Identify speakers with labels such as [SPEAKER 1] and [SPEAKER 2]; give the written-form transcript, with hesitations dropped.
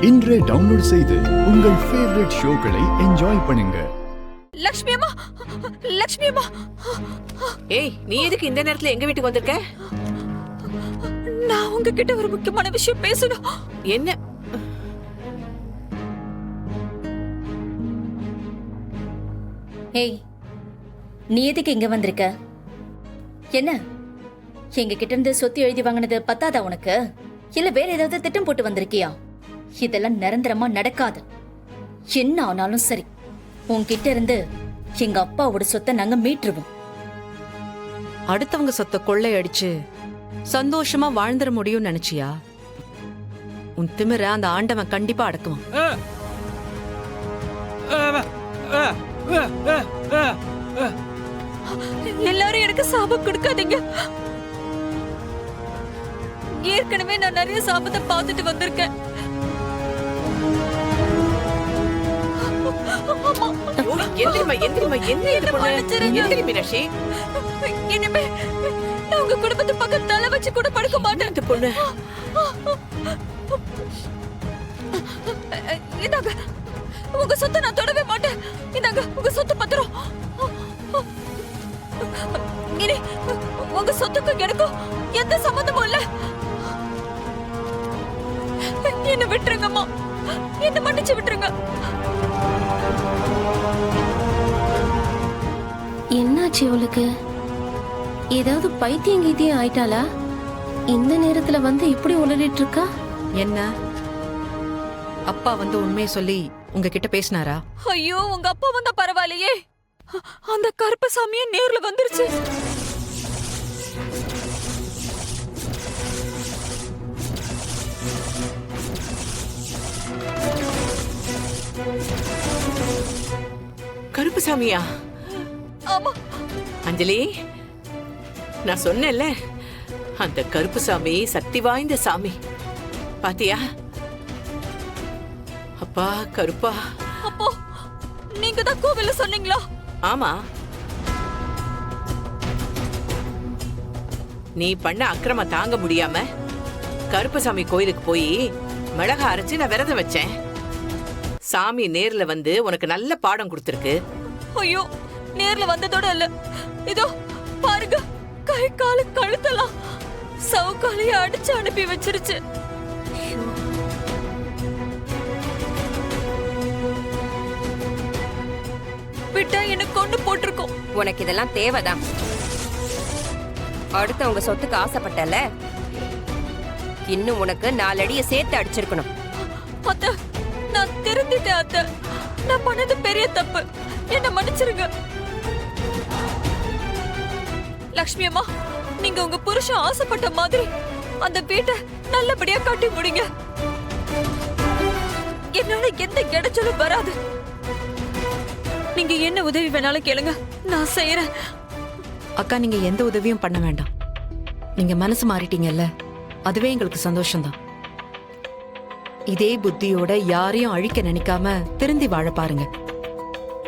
[SPEAKER 1] இன்றே டவுன்லோட் செய்து உங்கள் ஃபேவரட் ஷோக்களை என்ஜாய் பண்ணுங்க.
[SPEAKER 2] லக்ஷ்மி அம்மா, லக்ஷ்மி அம்மா.
[SPEAKER 3] ஏய், நீ எதுக்கு இந்த நேரத்துல எங்க வீட்டுக்கு வந்திருக்க?
[SPEAKER 2] நான் உங்ககிட்ட ஒரு முக்கியமான விஷயம் பேசணும்.
[SPEAKER 3] என்ன?
[SPEAKER 4] ஏய், நீ எதுக்கு இங்க வந்திருக்க? என்ன எங்க கிட்ட இருந்து சொத்து எழுதி வாங்கினது பத்தாதா உனக்கு? இல்ல வேற ஏதாவது திட்டம் போட்டு வந்திருக்கியா? இதெல்லாம் நிரந்தரமா நடக்காது. என்ன ஆனாலும் சரி, உன்கிட்ட இருந்து எங்க அப்பாவோட சொத்தை நாங்க மீட்டுருவோம்.
[SPEAKER 3] அடுத்தவங்க சொத்தை கொள்ளையடிச்சு சந்தோஷமா வாழ்ந்துட முடியும்னு நினைச்சியா? உன் திமிர அந்த ஆண்டவன் கண்டிப்பா அடக்குவான்.
[SPEAKER 2] எல்லாரும் எனக்கு சாபம் கொடுக்காதீங்க. ஏற்கனவே நான் நிறைய சாபத்தை பார்த்துட்டு வந்திருக்கேன். இனிமே நான் உங்க குடும்பத்தை பக்கம் தலை வச்சு கூட படுக்க மாட்டேன். பொண்ணு, இதாங்க உங்க சொத்தை நான் தொடவே மாட்டேன். இதாங்க உங்க சொத்து பத்திரம். இனி உங்க சொத்துக்கும் எனக்கும் எந்த சம்பந்தமும் இல்ல. என்ன விட்டுருங்கம்மா, என்ன மன்னிச்சு விட்டுருங்க.
[SPEAKER 5] என்னாச்சு இவளுக்கு? ஏதாவது பைத்தியம் கீத்தியம் ஆயிட்டாளா? இந்த நேரத்துல வந்து இப்படி உளறிட்டு இருக்கா?
[SPEAKER 3] என்ன அப்பா வந்து உண்மையை சொல்லி உங்ககிட்ட பேசினாரா?
[SPEAKER 2] ஐயோ, உங்க அப்பா வந்தா பரவாயில்லையே, அந்த கருப்பசாமியே நேர்ல வந்துருச்சு.
[SPEAKER 3] கருப்புசாமியா?
[SPEAKER 2] ஆமா
[SPEAKER 3] அஞ்சலி, நான் சொன்னேன்ல, அந்த கருப்புசாமி சக்தி வாய்ந்த சாமி. பாத்தியா? அப்பா கருப்பா.
[SPEAKER 2] அப்போ நீங்க தான் கோவில்ல சொன்னீங்களா?
[SPEAKER 3] ஆமா, நீ பண்ண அக்கிரம தாங்க முடியாம கருப்பசாமி கோயிலுக்கு போய் மிளகா அரைச்சு நான் விரதம் வச்சேன். சாமி நேர்ல வந்து உனக்கு நல்ல பாடம் கொடுத்திருக்கு.
[SPEAKER 2] ஐயோ, நேர்ல வந்ததோட இல்ல, இதோ பாருங்க, கை காலு கழுத்தலாம் சவுக்காலைய அடிச்சு அனுப்பி வச்சிருச்சு. விட்டா எனக்கு கொண்டு போட்டிருக்கோம்.
[SPEAKER 6] உனக்கு இதெல்லாம் தேவைதான். அடுத்தவங்க சொத்துக்கு ஆசைப்பட்டல, இன்னும் உனக்கு 4 அடியை சேர்த்து அடிச்சிருக்கணும்.
[SPEAKER 2] அத்தை, நான் திருந்திட்டேன் அத்தை. நான் பண்ணது பெரிய தப்பு, என்ன மன்னிச்சிருங்க. லக்ஷ்மி அம்மா, நீங்க உங்க புருஷன் ஆசைப்பட்ட மாதிரி அந்த வீட்டை நல்லபடியா கட்டி முடிங்க. என்னால எந்த இடைச்சலும் வராது. நீங்க என்ன உதவி வேணாலும் கேளுங்க, நான் செய்யறேன்.
[SPEAKER 3] அக்கா, நீங்க எந்த உதவியும் பண்ண வேண்டாம். நீங்க மனசு மாறிட்டீங்கல்ல, அதுவே எங்களுக்கு சந்தோஷம்தான். இதே புத்தியோட யாரையும் அழிக்க நினைக்காம திருந்தி வாழ பாருங்க.